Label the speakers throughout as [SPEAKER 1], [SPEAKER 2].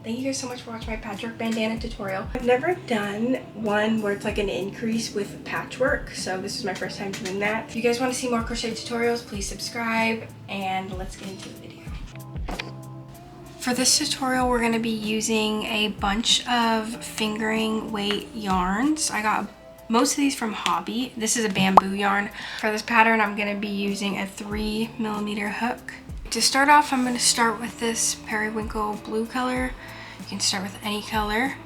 [SPEAKER 1] Thank you guys so much for watching my patchwork bandana tutorial. I've never done one where it's like an increase with patchwork, so this is my first time doing that. If you guys want to see more crochet tutorials, please subscribe, and let's get into the video. For this tutorial, we're going to be using a bunch of fingering weight yarns. I got most of these from Hobby. This is a bamboo yarn. For this pattern, I'm going to be using a 3mm hook. To start off, I'm going to start with this periwinkle blue color. You can start with any color.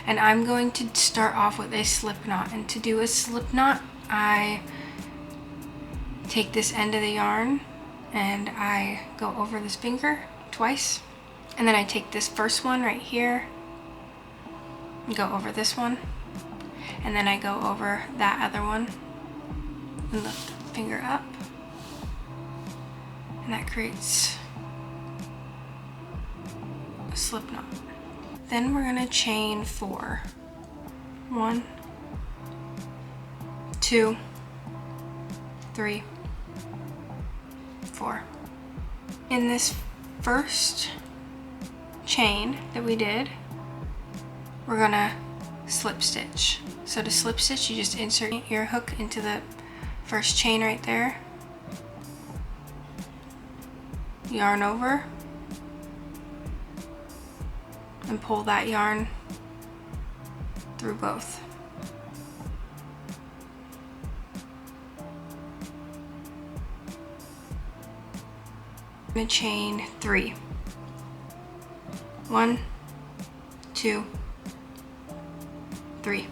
[SPEAKER 1] And I'm going to start off with a slip knot. And to do a slip knot, I take this end of the yarn and I go over this finger twice. And then I take this first one right here and go over this one. And then I go over that other one and lift the finger up. And that creates a slip knot. Then we're gonna chain 4. 1, 2, 3, 4. In this first chain that we did, we're gonna slip stitch. So to slip stitch, you just insert your hook into the first chain right there. Yarn over and pull that yarn through both. I'm gonna chain 3. 1, 2, 3.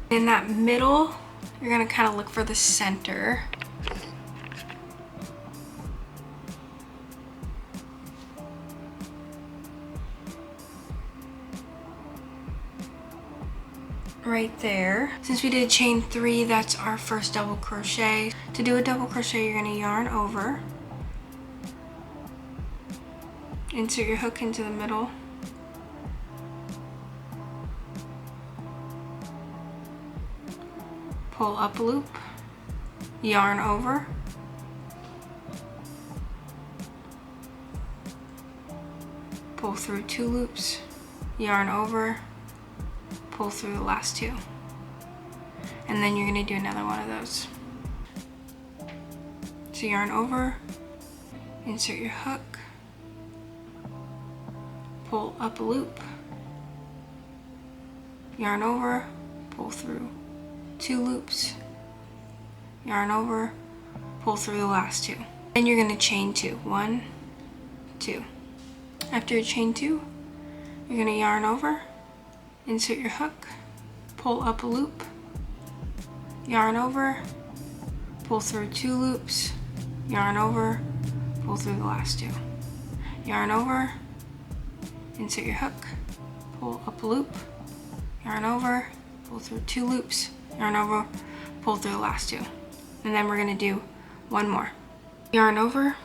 [SPEAKER 1] In that middle, you're gonna kind of look for the center. Right there. Since we did chain 3, that's our first double crochet. To do a double crochet, you're gonna yarn over, insert your hook into the middle, pull up a loop, yarn over, pull through 2 loops, yarn over, pull through the last 2, and then you're going to do another one of those. So yarn over, insert your hook, pull up a loop, yarn over, pull through 2 loops, yarn over, pull through the last 2. Then you're going to chain 2. 1, 2. After you chain 2, you're going to yarn over, insert your hook, pull up a loop, yarn over, pull through 2 loops, yarn over, pull through the last 2. Yarn over, insert your hook, pull up a loop, yarn over, pull through 2 loops, yarn over, pull through the last 2. And then we're going to do one more. Yarn over,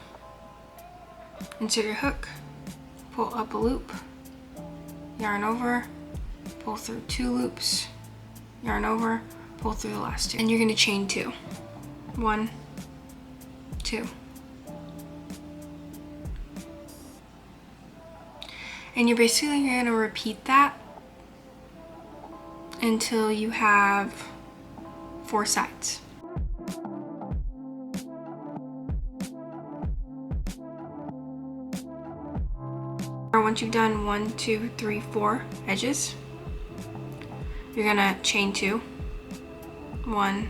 [SPEAKER 1] insert your hook, pull up a loop, yarn over, pull through 2 loops, yarn over, pull through the last 2. And you're going to chain 2. 1, 2. And you're basically going to repeat that until you have 4 sides. Or once you've done 1, 2, 3, 4 edges, you're gonna chain 2. 1,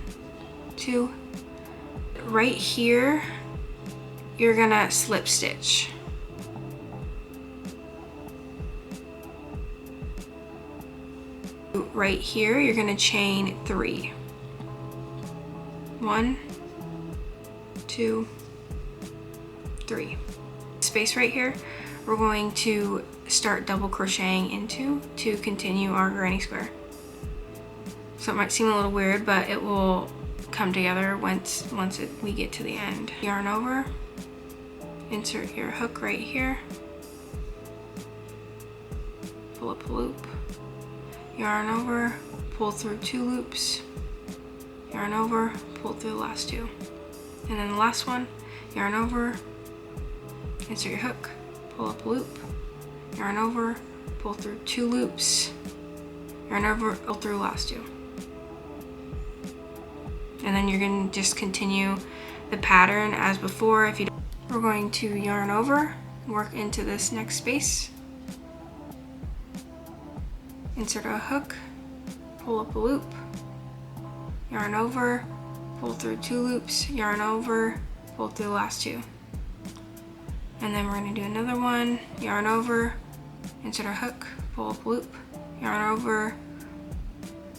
[SPEAKER 1] 2. Right here, you're gonna slip stitch. Right here, you're gonna chain 3. 1, 2, 3. Space right here, we're going to start double crocheting into to continue our granny square. So it might seem a little weird, but it will come together once we get to the end. Yarn over, insert your hook right here, pull up a loop, yarn over, pull through 2 loops, yarn over, pull through the last 2. And then the last one, yarn over, insert your hook, pull up a loop, yarn over, pull through 2 loops, yarn over, pull through last 2. And then you're going to just continue the pattern as before. If you don't, we're going to yarn over, work into this next space, insert a hook, pull up a loop, yarn over, pull through 2 loops, yarn over, pull through the last 2. And then we're going to do another one, yarn over, insert a hook, pull up a loop, yarn over,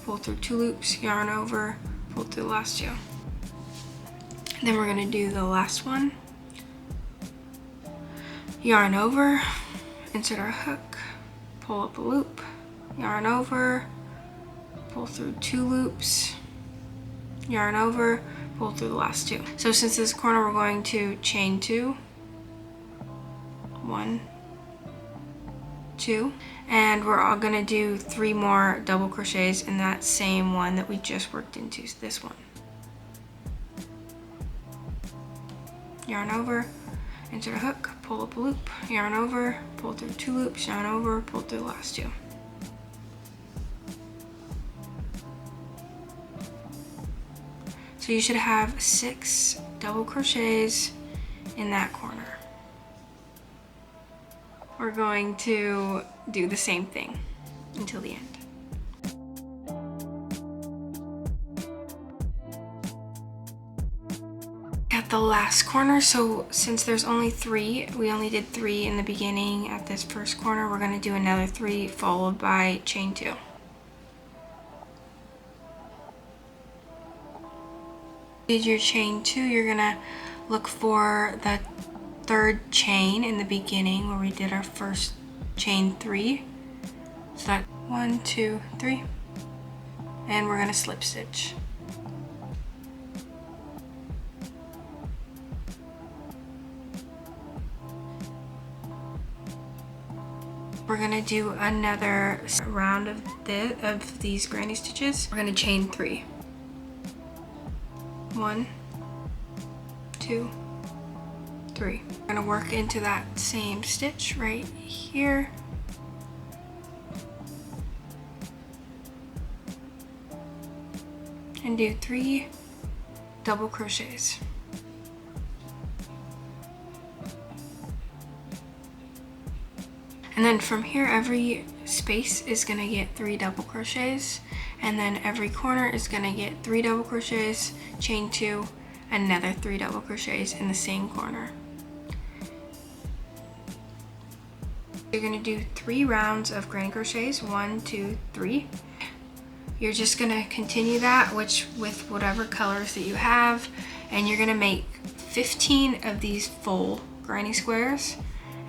[SPEAKER 1] pull through 2 loops, yarn over, pull through the last 2. And then we're going to do the last one, yarn over, insert our hook, pull up a loop, yarn over, pull through 2 loops, yarn over, pull through the last 2. So since this corner, we're going to chain 2, 1, 2, and we're all going to do 3 more double crochets in that same one that we just worked into, this one. Yarn over, insert a hook, pull up a loop, yarn over, pull through 2 loops, yarn over, pull through the last 2. So you should have 6 double crochets in that corner. We're going to do the same thing until the end. At the last corner, so since there's only 3, we only did 3 in the beginning at this first corner, we're going to do another 3 followed by chain 2. Did your chain 2, you're going to look for the 3rd chain in the beginning where we did our first chain 3. So that 1, 2, 3, and we're going to slip stitch. We're going to do another round of these granny stitches. We're going to chain 3. 1, 2, 3. We're going to work into that same stitch right here. And do 3 double crochets. And then from here, every space is going to get 3 double crochets, and then every corner is going to get 3 double crochets, chain 2, another 3 double crochets in the same corner. You're going to do 3 rounds of granny crochets, 1, 2, 3. You're just going to continue that with whatever colors that you have, and you're going to make 15 of these full granny squares,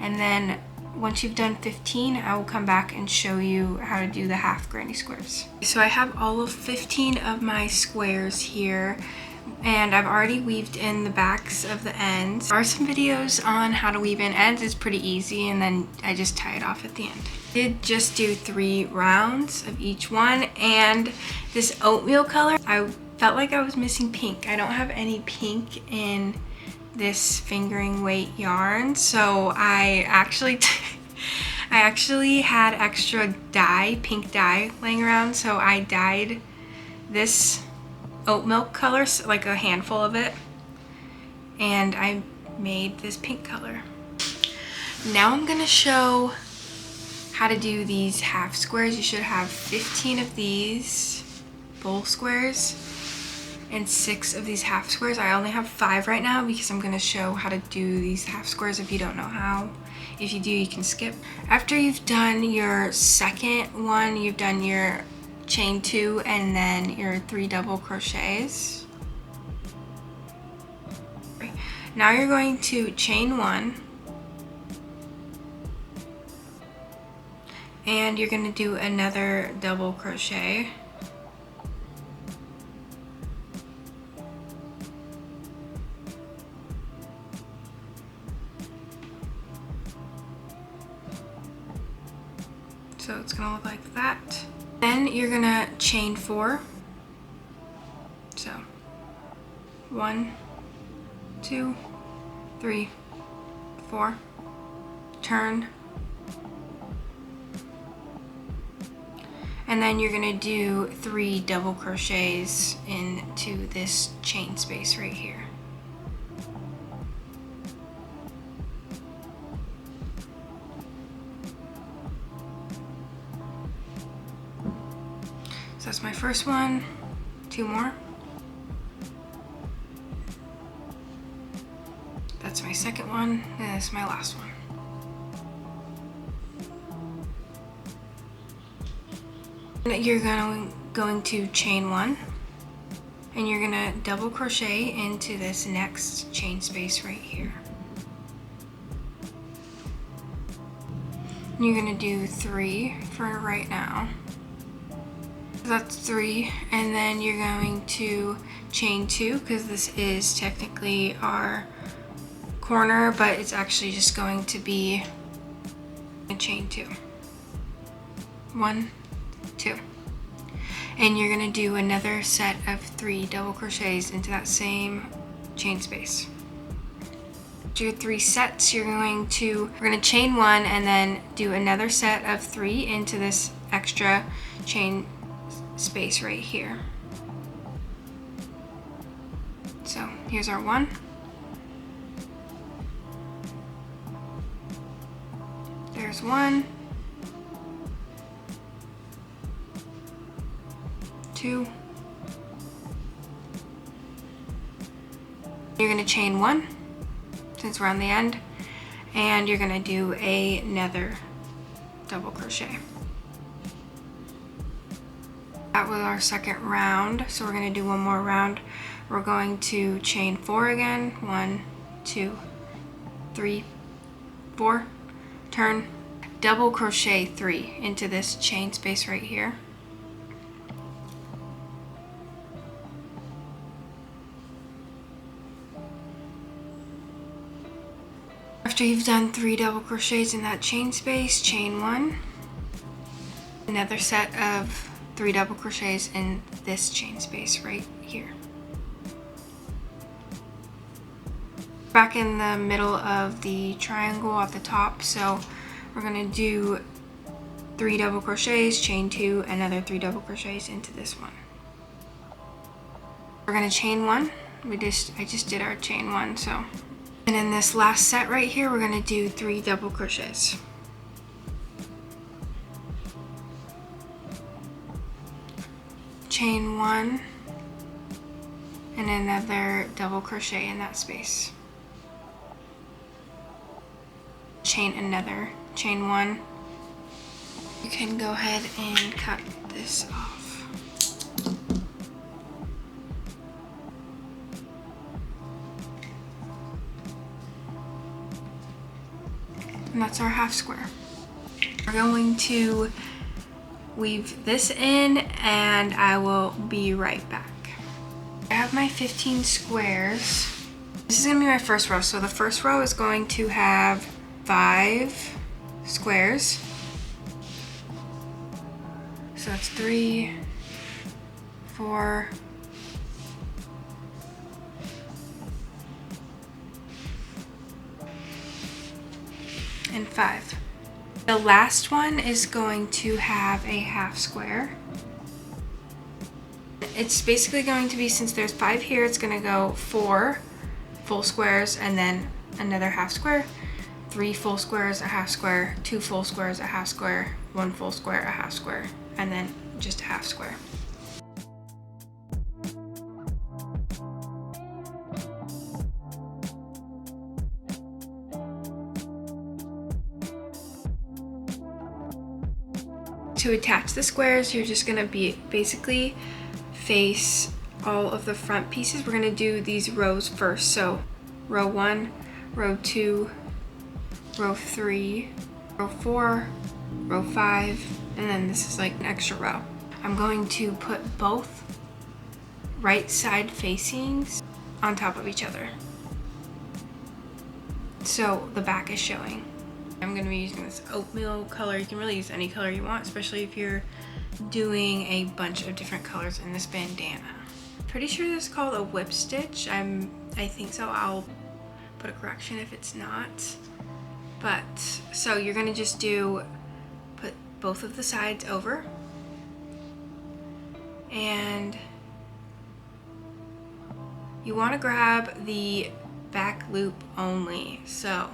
[SPEAKER 1] and then once you've done 15, I will come back and show you how to do the half granny squares. So I have all of 15 of my squares here, and I've already weaved in the backs of the ends. There are some videos on how to weave in ends. It's pretty easy, and then I just tie it off at the end. I did just do 3 rounds of each one, and this oatmeal color, I felt like I was missing pink. I don't have any pink in this fingering weight yarn, so I actually had extra dye, pink dye laying around, so I dyed this oat milk color, like a handful of it, and I made this pink color. Now I'm gonna show how to do these half squares. You should have 15 of these full squares and 6 of these half squares. I only have 5 right now because I'm gonna show how to do these half squares if you don't know how. If you do, you can skip. After you've done your second one, you've done your chain 2 and then your 3 double crochets. Now you're going to chain 1, and you're gonna do another double crochet. So it's gonna look like that. Then you're gonna chain 4. So 1, 2, 3, 4. Turn, And then you're gonna do 3 double crochets into this chain space right here. So that's my first one, 2 more. That's my second one, and this is my last one. You're going to chain 1, and you're gonna double crochet into this next chain space right here. And you're gonna do 3 for right now. That's 3, and then you're going to chain 2 because this is technically our corner, but it's actually just going to be a chain 2. 1, 2. And you're gonna do another set of 3 double crochets into that same chain space. Do your 3 sets, we're gonna chain 1 and then do another set of 3 into this extra chain space right here. So here's our 1. There's 1. 2. You're gonna chain 1 since we're on the end, and you're gonna do another double crochet. That was our second round, so we're gonna do one more round. We're going to chain 4 again. 1, 2, 3, 4. Turn, double crochet 3 into this chain space right here. After you've done 3 double crochets in that chain space, chain 1. Another set of 3 double crochets in this chain space right here. Back in the middle of the triangle at the top, so we're gonna do 3 double crochets, chain 2, another 3 double crochets into this one. We're gonna chain 1. I just did our chain 1, so. And in this last set right here, we're gonna do 3 double crochets. Chain 1 and another double crochet in that space. Chain 1. You can go ahead and cut this off. And that's our half square. We're going to weave this in and I will be right back. I have my 15 squares. This is gonna be my first row. So the first row is going to have 5 squares. So that's 3, 4, and 5. The last one is going to have a half square. It's basically going to be, since there's 5 here, it's gonna go 4 full squares and then another half square, 3 full squares, a half square, 2 full squares, a half square, 1 full square, a half square, and then just a half square. To attach the squares, you're just gonna basically face all of the front pieces. We're gonna do these rows first. So row 1, row 2, row 3, row 4, row 5, and then this is like an extra row. I'm going to put both right side facings on top of each other, so the back is showing. I'm going to be using this oatmeal color. You can really use any color you want, especially if you're doing a bunch of different colors in this bandana. Pretty sure this is called a whip stitch. I think so. I'll put a correction if it's not. But so you're going to just put both of the sides over, and you want to grab the back loop only. So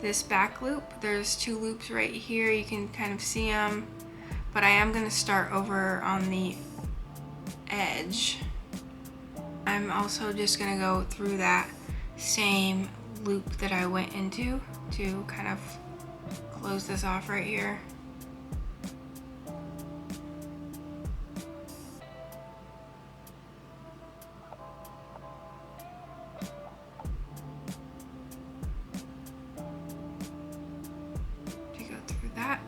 [SPEAKER 1] this back loop, there's 2 loops right here, you can kind of see them, but I am going to start over on the edge. I'm also just going to go through that same loop that I went into to kind of close this off right here. To go through that,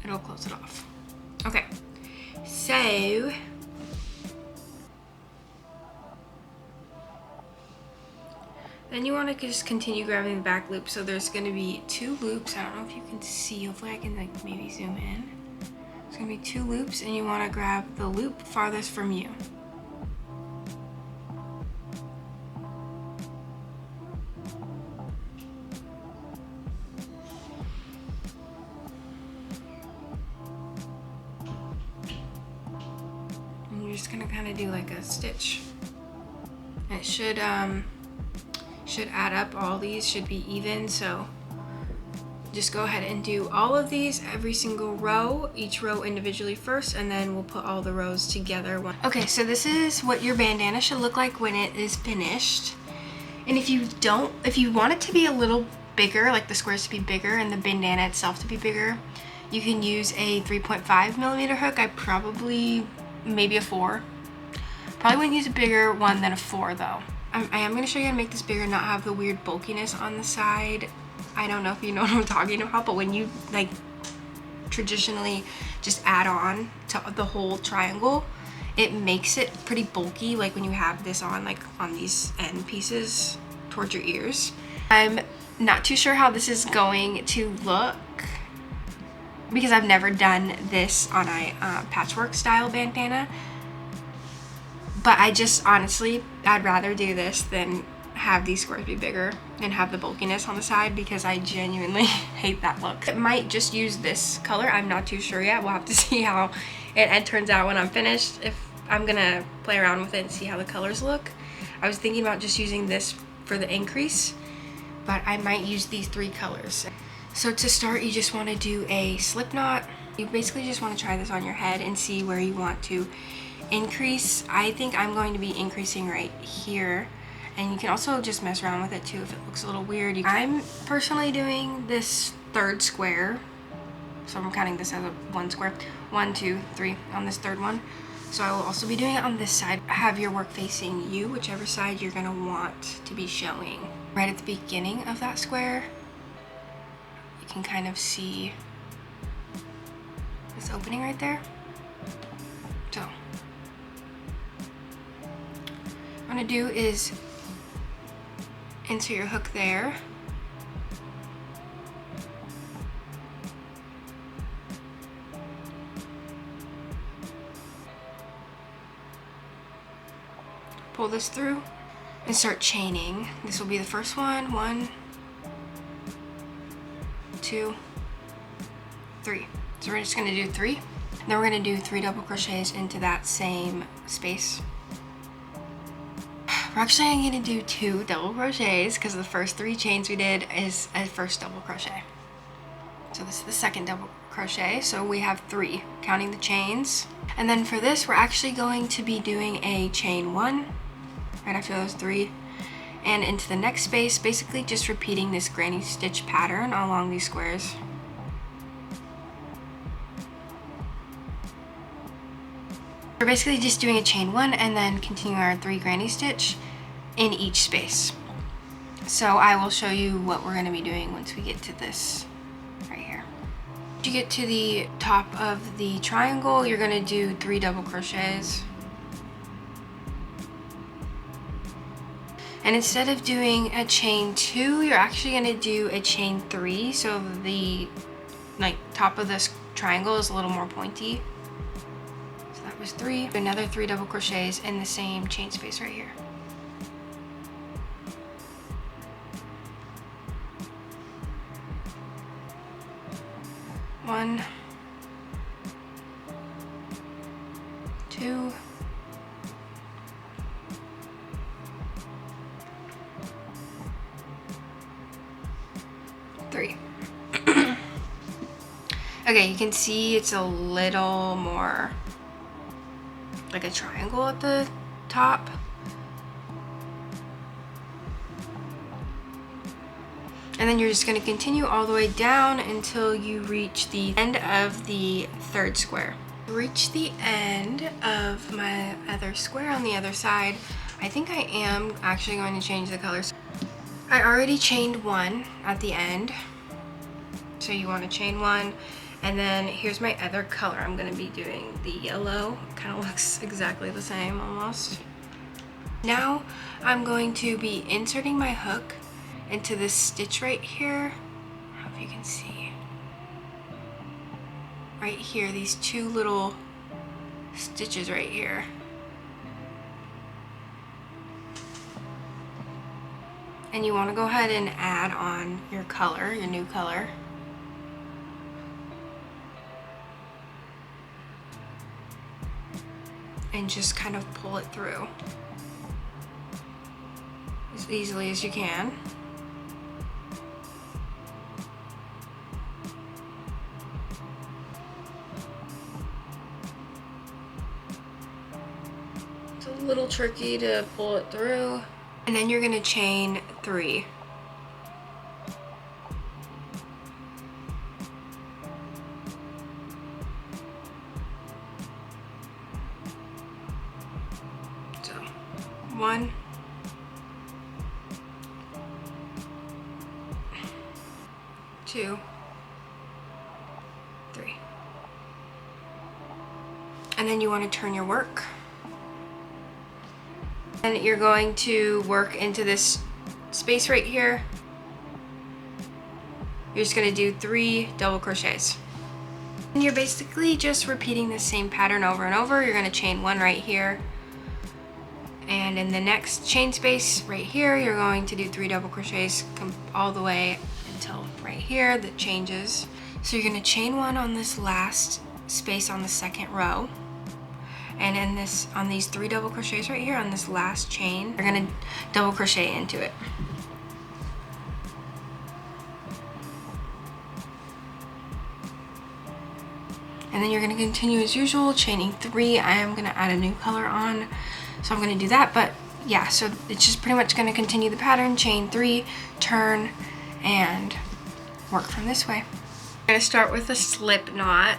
[SPEAKER 1] it'll close it off. Okay, so then you want to just continue grabbing the back loop. So there's going to be 2 loops. I don't know if you can see. Hopefully I can like maybe zoom in. There's going to be 2 loops, and you want to grab the loop farthest from you. And you're just going to kind of do like a stitch. And it should add up. All these should be even, so just go ahead and do all of these, every single row, each row individually first, and then we'll put all the rows together. Okay, so this is what your bandana should look like when it is finished. And if you want it to be a little bigger, like the squares to be bigger and the bandana itself to be bigger, you can use a 3.5mm hook. I probably, maybe a 4. Probably wouldn't use a bigger one than a 4 though. I am going to show you how to make this bigger, not have the weird bulkiness on the side. I don't know if you know what I'm talking about, but when you like traditionally just add on to the whole triangle, it makes it pretty bulky, like when you have this on, like on these end pieces towards your ears. I'm not too sure how this is going to look because I've never done this on a patchwork style bandana. But I just honestly, I'd rather do this than have these squares be bigger and have the bulkiness on the side, because I genuinely hate that look. It might just use this color. I'm not too sure yet. We'll have to see how it turns out when I'm finished. If I'm gonna play around with it and see how the colors look. I was thinking about just using this for the increase, but I might use these 3 colors. So to start, you just want to do a slip knot. You basically just want to try this on your head and see where you want to increase. I think I'm going to be increasing right here, and you can also just mess around with it too if it looks a little weird. I'm personally doing this 3rd square, so I'm counting this as a 1 square. 1, 2, 3 on this 3rd one. So I will also be doing it on this side. Have your work facing you, whichever side you're gonna want to be showing. Right at the beginning of that square, you can kind of see this opening right there. So what I'm gonna do is insert your hook there. Pull this through and start chaining. This will be the first one. 1, 2, 3. So we're just gonna do 3. Then we're gonna do 3 double crochets into that same space. We're actually gonna do 2 double crochets because the first 3 chains we did is a first double crochet. So this is the second double crochet. So we have 3, counting the chains. And then for this, we're actually going to be doing a chain 1 right after those 3, and into the next space, basically just repeating this granny stitch pattern along these squares. We're basically just doing a chain 1 and then continuing our 3 granny stitch in each space. So I will show you what we're going to be doing once we get to this right here. To get to the top of the triangle, you're going to do 3 double crochets. And instead of doing a chain 2, you're actually going to do a chain 3, so the top of this triangle is a little more pointy. So that was 3. Another 3 double crochets in the same chain space right here. 1, 2, 3. Okay, you can see it's a little more like a triangle at the top. And then you're just going to continue all the way down until you reach the end of the third square. Reach the end of my other square on the other side. I think I am actually going to change the colors. I already chained 1 at the end. So you want to chain 1. And then here's my other color. I'm going to be doing the yellow. It kind of looks exactly the same almost. Now I'm going to be inserting my hook into this stitch right here. I don't know if you can see. Right here, these 2 little stitches right here. And you want to go ahead and add on your color, your new color. And just kind of pull it through as easily as you can. It's a little tricky to pull it through. And then you're going to chain 3. So 1, 2, 3. And then you want to turn your work. And you're going to work into this space right here. You're just going to do 3 double crochets. And you're basically just repeating the same pattern over and over. You're going to chain 1 right here. And in the next chain space right here, you're going to do 3 double crochets all the way until right here that changes. So you're going to chain 1 on this last space on the second row. And in this, on these 3 double crochets right here on this last chain, you're going to double crochet into it. And then you're going to continue as usual, chaining 3. I am going to add a new color on, so I'm going to do that. But yeah, so it's just pretty much going to continue the pattern, chain 3, turn, and work from this way. I'm going to start with a slip knot.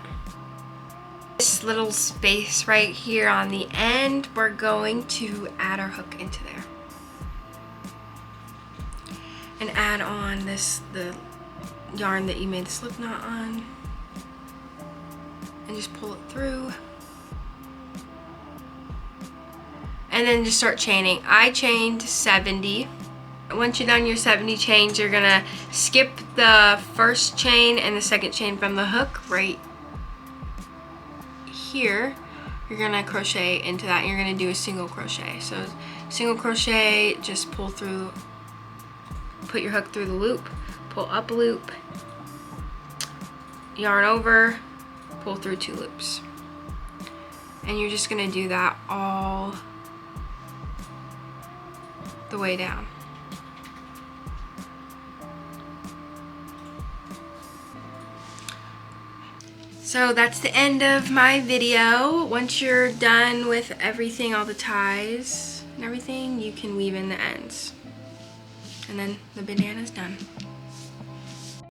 [SPEAKER 1] This little space right here on the end, we're going to add our hook into there. And add on the yarn that you made the slip knot on. And just pull it through. And then just start chaining. I chained 70. Once you're done your 70 chains, you're gonna skip the first chain and the second chain from the hook right here. You're gonna crochet into that and you're gonna do a single crochet. So single crochet, just pull through, put your hook through the loop, pull up a loop, yarn over, pull through 2 loops. And you're just gonna do that all the way down. So that's the end of my video. Once you're done with everything, all the ties and everything, you can weave in the ends. And then the bandana's done.